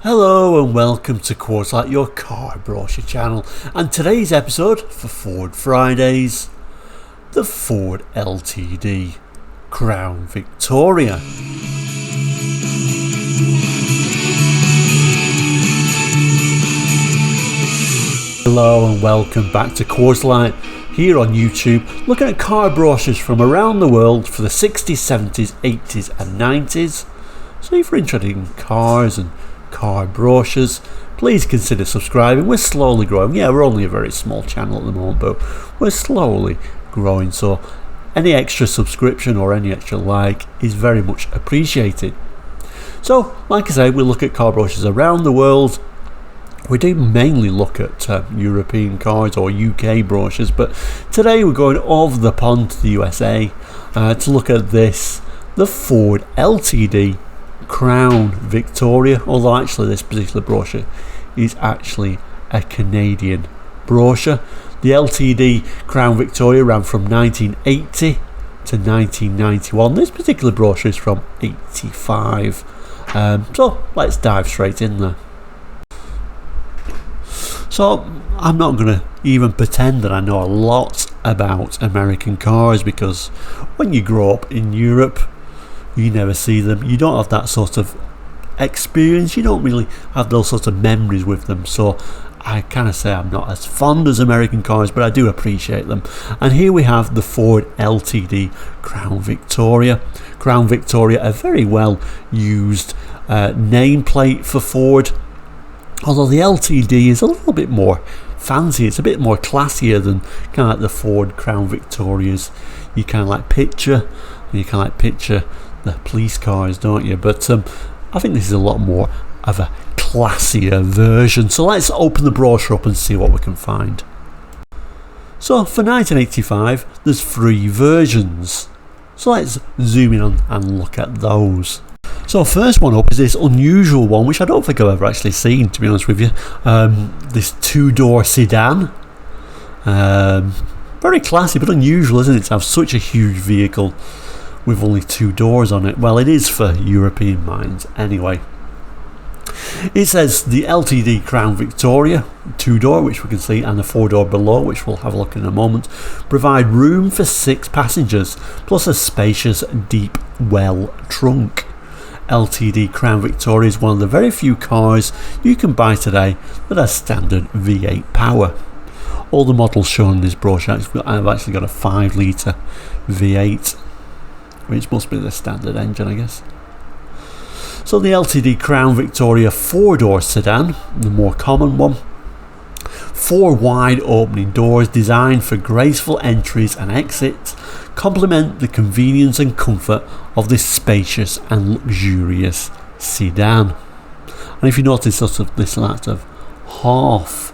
Hello and welcome to Quartzlight, your car brochure channel, and today's episode for Ford Fridays, the Ford LTD Crown Victoria. Hello and welcome back to Quartzlight here on YouTube, looking at car brochures from around the world for the 60s, 70s, 80s and 90s. So if you're interested in cars and car brochures, please consider subscribing. We're slowly growing. Yeah, we're only a very small channel at the moment, but we're slowly growing, so any extra subscription or any extra like is very much appreciated. So like I say, we look at car brochures around the world. We do mainly look at European cars or UK brochures, but today we're going over the pond to the USA to look at this, the Ford LTD Crown Victoria, although actually this particular brochure is actually a Canadian brochure. The LTD Crown Victoria ran from 1980 to 1991. This particular brochure is from 85. So let's dive straight in there. So I'm not going to even pretend that I know a lot about American cars, because when you grow up in Europe you never see them, you don't have that sort of experience, you don't really have those sort of memories with them, so I kind of say I'm not as fond as American cars, but I do appreciate them. And here we have the Ford LTD Crown Victoria. Crown Victoria, a very well used nameplate for Ford, although the LTD is a little bit more fancy, it's a bit more classier than kind of like the Ford Crown Victorias you kind of like picture, the police cars, don't you? But I think this is a lot more of a classier version. So let's open the brochure up and see what we can find. So for 1985 there's 3 versions, so let's zoom in on and look at those. So first one up is this unusual one, which I don't think I've ever actually seen, to be honest with you. This 2-door sedan. Very classy but unusual, isn't it, to have such a huge vehicle with only 2 doors on it. Well, it is for European minds anyway. It says the LTD Crown Victoria 2-door, which we can see, and the 4-door below, which we'll have a look at in a moment, provide room for 6 passengers plus a spacious deep well trunk. LTD Crown Victoria is one of the very few cars you can buy today that has standard V8 power. All the models shown in this brochure have actually got a 5 litre V8, which must be the standard engine, I guess. So the LTD Crown Victoria 4-door sedan, the more common one. 4 wide opening doors designed for graceful entries and exits complement the convenience and comfort of this spacious and luxurious sedan. And if you notice sort of this sort of half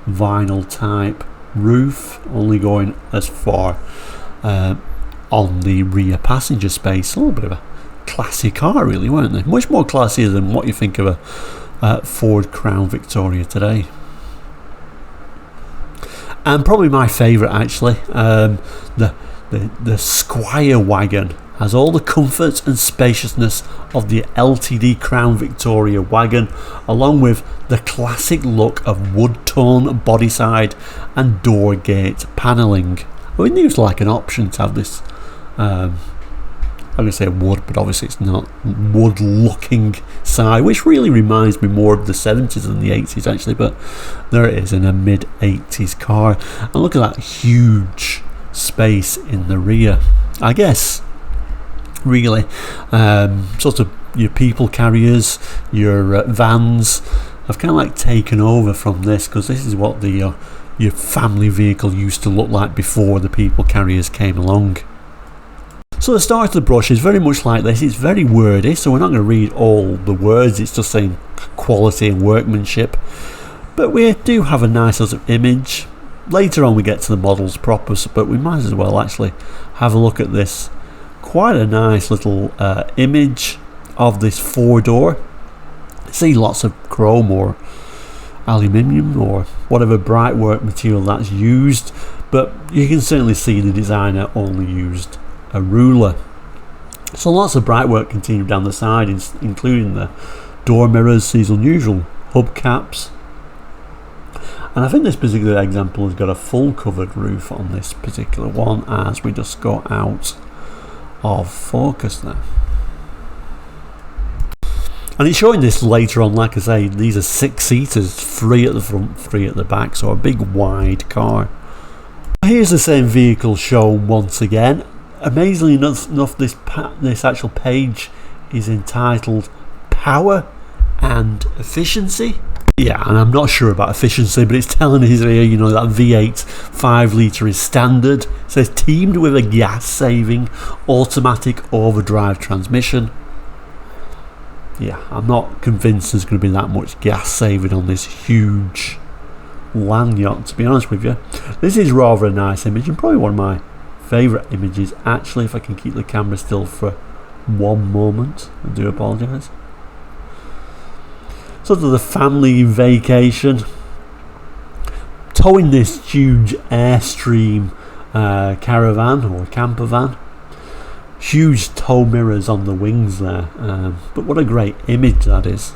vinyl type roof, only going as far on the rear passenger space, a little bit of a classy car really, weren't they? Much more classier than what you think of a Ford Crown Victoria today. And probably my favourite actually, the Squire wagon has all the comfort and spaciousness of the LTD Crown Victoria wagon, along with the classic look of wood tone body side and door gate panelling. Well, it seems like an option to have this, I'm going to say wood, but obviously it's not wood looking side, which really reminds me more of the 70s than the 80s actually, but there it is in a mid 80s car. And look at that huge space in the rear. I guess really sort of your people carriers, your vans have kind of like taken over from this, because this is what the your family vehicle used to look like before the people carriers came along. So the start of the brochure is very much like this. It's very wordy, so we're not going to read all the words, it's just saying quality and workmanship, but we do have a nice sort of image. Later on we get to the models proper, but we might as well actually have a look at this. Quite a nice little image of this 4-door. See lots of chrome or aluminium or whatever bright work material that's used, but you can certainly see the designer only used a ruler. So lots of bright work continued down the side, including the door mirrors, these unusual hubcaps. And I think this particular example has got a full covered roof on this particular one as we just go out of focus there. And it's showing this later on, like I say, these are 6-seaters, 3 at the front, 3 at the back, so a big wide car. Here's the same vehicle shown once again. Amazingly enough, this actual page is entitled Power and Efficiency. Yeah, and I'm not sure about efficiency, but it's telling us here, you know, that V8 5 litre is standard. It says teamed with a gas-saving automatic overdrive transmission. Yeah, I'm not convinced there's going to be that much gas saving on this huge land yacht, to be honest with you. This is rather a nice image and probably one of my favourite images, actually, if I can keep the camera still for one moment. I do apologise. Sort of the family vacation, towing this huge Airstream caravan or camper van. Huge tow mirrors on the wings there, but what a great image that is.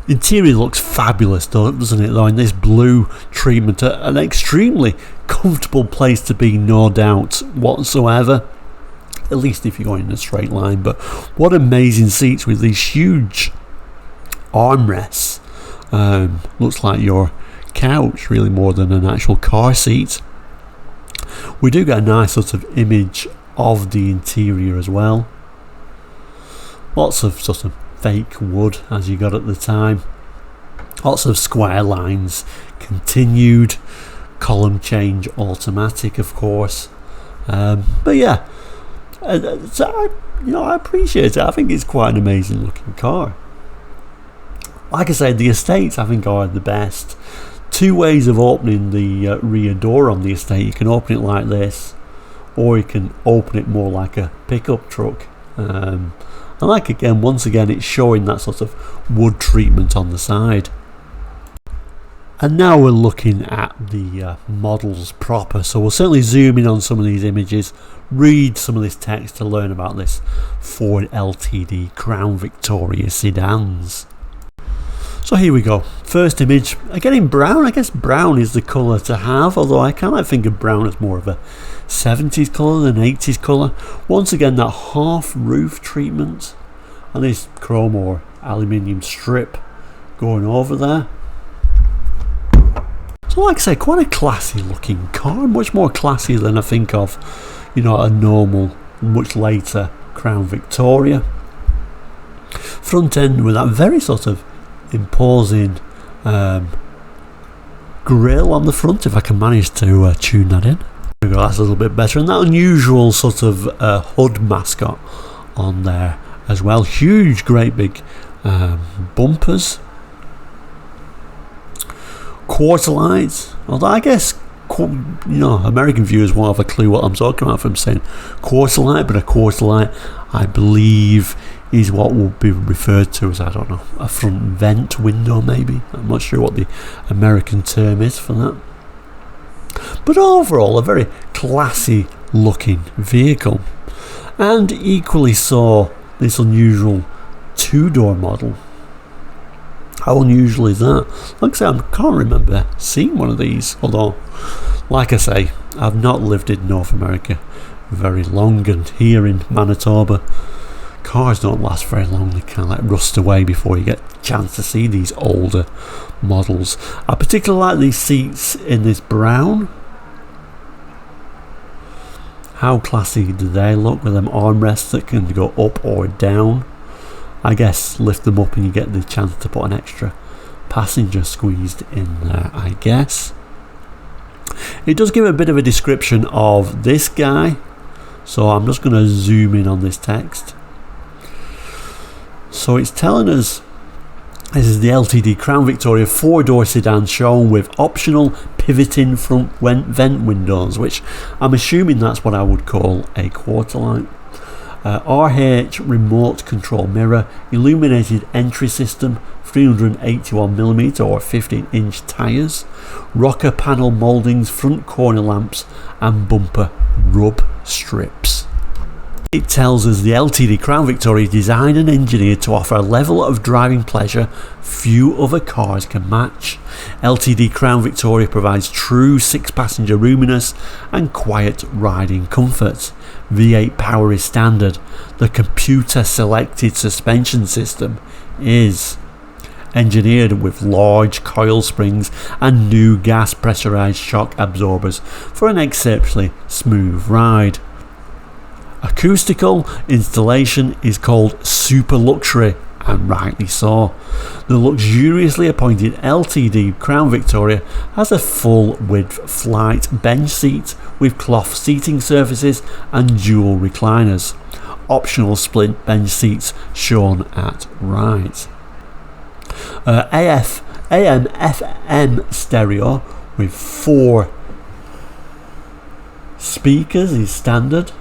Interior looks fabulous, doesn't it, though, in this blue treatment. An extremely comfortable place to be, no doubt whatsoever, at least if you're going in a straight line. But what amazing seats with these huge armrests. Looks like your couch really more than an actual car seat. We do get a nice sort of image of the interior as well. Lots of sort of fake wood as you got at the time. Lots of square lines continued. Column change automatic, of course. But yeah, so I appreciate it. I think it's quite an amazing looking car. Like I said, the estates I think are the best. 2 ways of opening the rear door on the estate. You can open it like this, or you can open it more like a pickup truck. And like once again, it's showing that sort of wood treatment on the side. And now we're looking at the models proper, so we'll certainly zoom in on some of these images, read some of this text to learn about this Ford LTD Crown Victoria sedans. So here we go, first image, again in brown. I guess brown is the colour to have, although I kind of think of brown as more of a 70s colour than 80s colour. Once again, that half roof treatment and this chrome or aluminium strip going over there. So like I say, quite a classy looking car, much more classy than I think of, you know, a normal, much later Crown Victoria. Front end with that very sort of imposing grille on the front, if I can manage to tune that in. There we go, that's a little bit better. And that unusual sort of hood mascot on there as well. Huge, great big bumpers. Quarter lights, although I guess, you know, American viewers won't have a clue what I'm talking about from saying quarter light, but a quarter light, I believe, is what will be referred to as, I don't know, a front vent window maybe. I'm not sure what the American term is for that. But overall, a very classy looking vehicle. And equally so, this unusual 2-door model. How unusual is that? Like I say, I can't remember seeing one of these, although, like I say, I've not lived in North America very long, and here in Manitoba, cars don't last very long. They kind of like rust away before you get a chance to see these older models. I particularly like these seats in this brown. How classy do they look with them armrests that can go up or down? I guess lift them up and you get the chance to put an extra passenger squeezed in there, I guess. It does give a bit of a description of this guy, so I'm just going to zoom in on this text. So it's telling us this is the LTD Crown Victoria 4-door sedan shown with optional pivoting front vent windows, which I'm assuming that's what I would call a quarter light. RH remote control mirror, illuminated entry system, 381mm or 15-inch tyres, rocker panel mouldings, front corner lamps and bumper rub strips. It tells us the LTD Crown Victoria is designed and engineered to offer a level of driving pleasure few other cars can match. LTD Crown Victoria provides true 6-passenger roominess and quiet riding comfort. V8 power is standard. The computer selected suspension system is engineered with large coil springs and new gas pressurized shock absorbers for an exceptionally smooth ride. Acoustical installation is called super luxury, and rightly so. The luxuriously appointed LTD Crown Victoria has a full width flight bench seat with cloth seating surfaces and dual recliners. Optional split bench seats shown at right. AM FM stereo with 4 speakers is standard.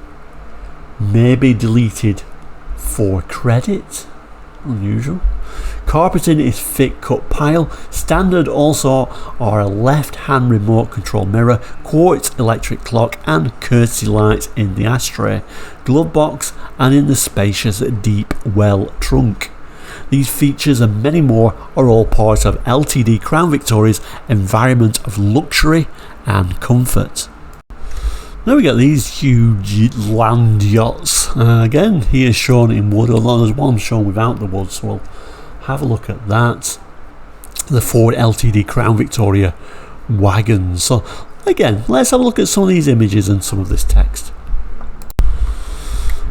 May be deleted for credit. Unusual. Carpeting is thick cut pile. Standard also are a left hand remote control mirror, quartz electric clock and courtesy lights in the ashtray, glove box and in the spacious deep well trunk. These features and many more are all part of LTD Crown Victoria's environment of luxury and comfort. Now we get these huge land yachts. Again, here shown in wood, although there's one shown without the wood, so we'll have a look at that. The Ford LTD Crown Victoria wagons. So again, let's have a look at some of these images and some of this text.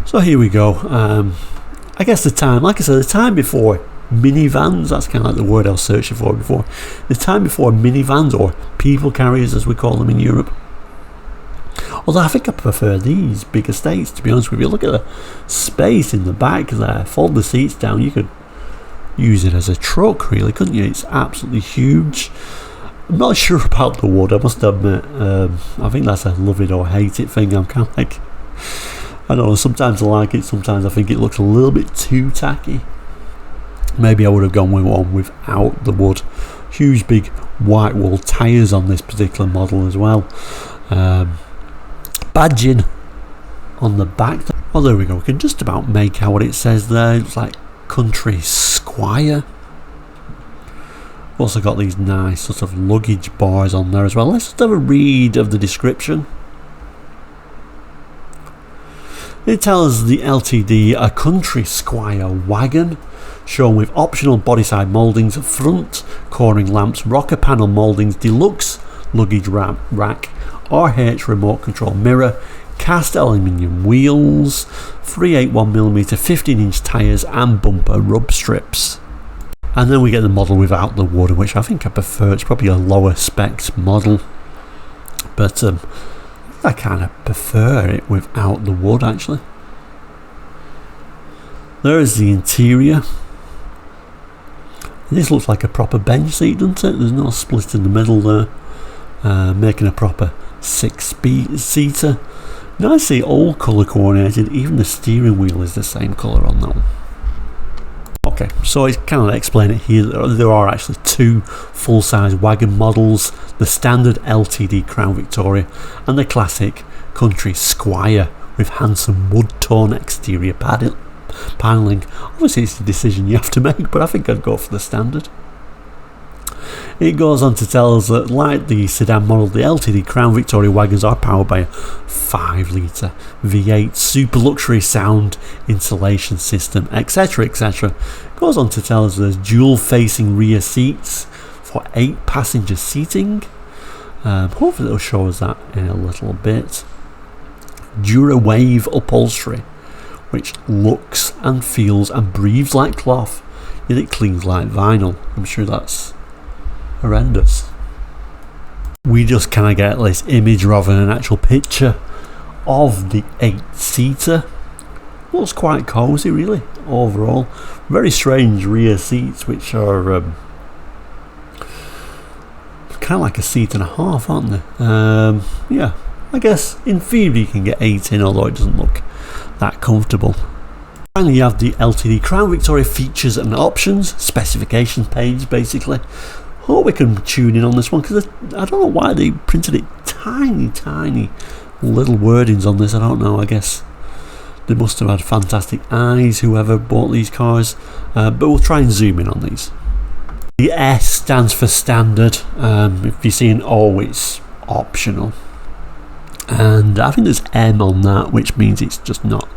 So here we go. I guess the time, like I said, the time before minivans, that's kind of like the word I was searching for before. The time before minivans, or people carriers as we call them in Europe. Although I think I prefer these big estates, to be honest with you. Look at the space in the back there. Fold the seats down, you could use it as a truck really, couldn't you? It's absolutely huge. I'm not sure about the wood, I must admit. I think that's a love it or hate it thing. I'm kind of like, I don't know, sometimes I like it, sometimes I think it looks a little bit too tacky. Maybe I would have gone with one without the wood. Huge big white wall tyres on this particular model as well. Badging on the back. Oh, there we go. We can just about make out what it says there. It's like Country Squire. Also got these nice sort of luggage bars on there as well. Let's just have a read of the description. It tells the LTD a Country Squire wagon, shown with optional bodyside mouldings, front cornering lamps, rocker panel mouldings, deluxe luggage rack, RH remote control mirror, cast aluminium wheels, 381mm 15-inch tyres and bumper rub strips. And then we get the model without the wood, which I think I prefer. It's probably a lower spec model, but I kind of prefer it without the wood actually. There is the interior. This looks like a proper bench seat, doesn't it? There's no split in the middle there, making a proper 6-seater. Nicely all colour coordinated, even the steering wheel is the same colour on that one. Okay, so it's kind of explain it here. There are actually 2 full-size wagon models, the standard LTD Crown Victoria and the classic Country Squire with handsome wood tone exterior panelling. Obviously it's a decision you have to make, but I think I'd go for the standard. It goes on to tell us that, like the sedan model, the LTD Crown Victoria wagons are powered by a 5-litre V8 super luxury sound insulation system, etc, etc. It goes on to tell us there's dual facing rear seats for 8-passenger seating. Hopefully it'll show us that in a little bit. DuraWave upholstery, which looks and feels and breathes like cloth, yet it clings like vinyl. I'm sure that's horrendous. We just kind of get this image rather than an actual picture of the 8-seater. Looks quite cosy really overall. Very strange rear seats, which are kind of like a seat and a half, aren't they? Yeah, I guess in theory you can get 8 in, although it doesn't look that comfortable. Finally, you have the LTD Crown Victoria features and options specification page basically. Hope we can tune in on this one, because I don't know why they printed it tiny little wordings on this. I don't know, I guess They must have had fantastic eyes, whoever bought these cars, but we'll try and zoom in on these. The S stands for standard. If you see an O, it's optional, and I think there's M on that, which means it's just not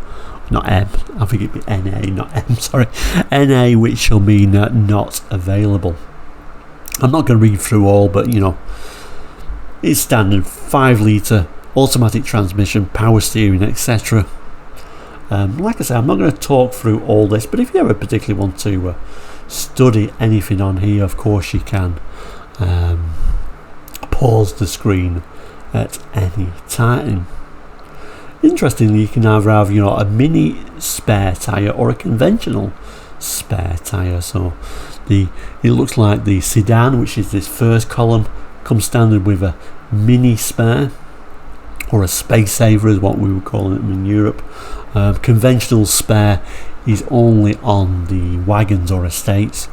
M. I think it'd be NA, not M, sorry. NA, which will mean not available. I'm not going to read through all, but you know, it's standard 5 litre automatic transmission, power steering, etc. Like I said, I'm not going to talk through all this, but if you ever particularly want to study anything on here, of course you can pause the screen at any time. Interestingly, you can either have, you know, a mini spare tyre or a conventional spare tyre. So it looks like the sedan, which is this first column, comes standard with a mini spare, or a space saver is what we would call it in Europe. Conventional spare is only on the wagons or estates.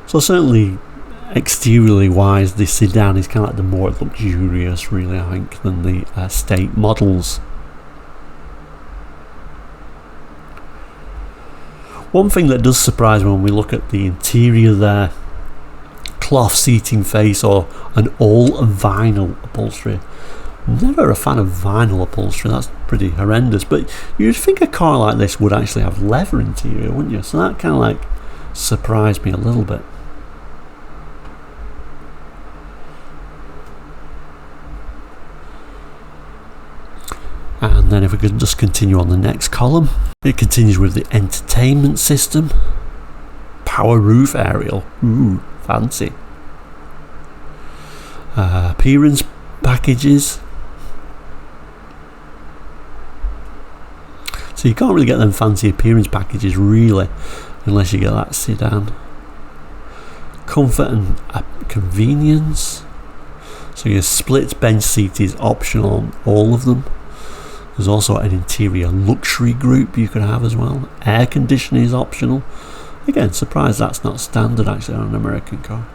So certainly exteriorly wise, the sedan is kind of like the more luxurious, really, I think, than the estate models. One thing that does surprise me when we look at the interior there, cloth seating face or an all vinyl upholstery. Never a fan of vinyl upholstery, that's pretty horrendous, but you'd think a car like this would actually have leather interior, wouldn't you? So that kind of like surprised me a little bit. And then if we could just continue on the next column, it continues with the entertainment system, power roof aerial, ooh, fancy. Appearance packages. So you can't really get them fancy appearance packages really, unless you get that sedan. Comfort and convenience. So your split bench seat is optional on all of them. There's also an interior luxury group you could have as well. Air conditioning is optional. Again, surprised that's not standard actually on an American car.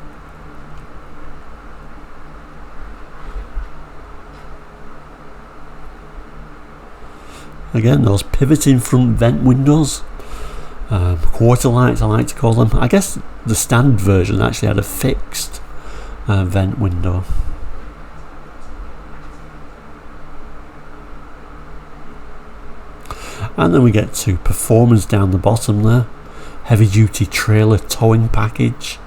Again, those pivoting front vent windows. Quarter lights, I like to call them. I guess the standard version actually had a fixed vent window. And then we get to performance down the bottom there. Heavy duty trailer towing package.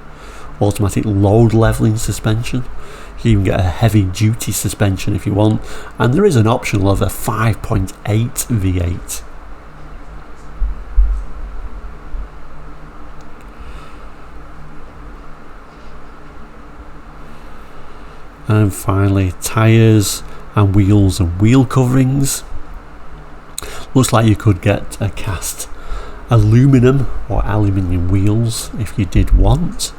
Automatic load leveling suspension. You can even get a heavy duty suspension if you want. And there is an optional of a 5.8 V8. And finally, tyres and wheels and wheel coverings. Looks like you could get a cast aluminum or aluminium wheels if you did want.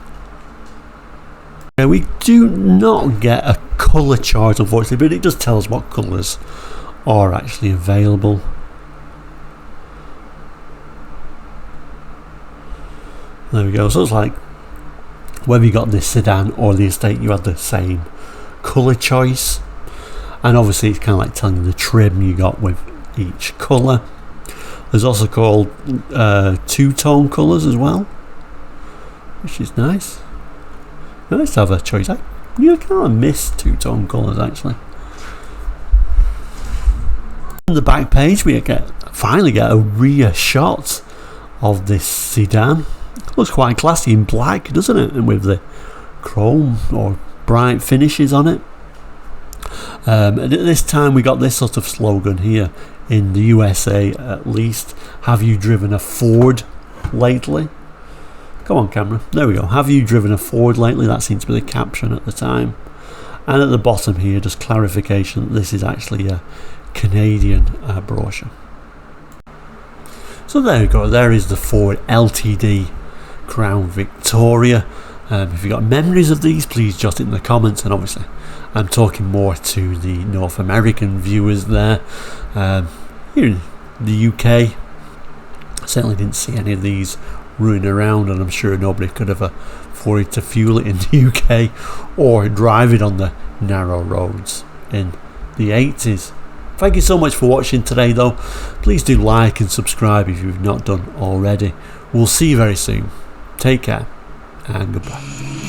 We do not get a colour chart unfortunately, but it does tell us what colours are actually available. There we go. So it's like whether you got this sedan or the estate, you had the same colour choice, and obviously it's kind of like telling you the trim you got with each colour. There's also called two-tone colours as well, which is nice. Nice to have a choice. You kind of miss two-tone colours actually. On the back page we finally get a rear shot of this sedan. Looks quite classy in black, doesn't it? And with the chrome or bright finishes on it. And at this time we got this sort of slogan here in the USA at least. Have you driven a Ford lately? Come on camera, there we go. Have you driven a Ford lately? That seems to be the caption at the time. And at the bottom here, just clarification that this is actually a Canadian brochure. So there we go, there is the Ford LTD Crown Victoria. If you've got memories of these, please jot it in the comments. And obviously I'm talking more to the North American viewers there. Here in the UK, Certainly didn't see any of these running around, and I'm sure nobody could have afforded to fuel it in the UK or drive it on the narrow roads in the 80s. Thank you so much for watching today though. Please do like and subscribe if you've not done already. We'll see you very soon. Take care and goodbye.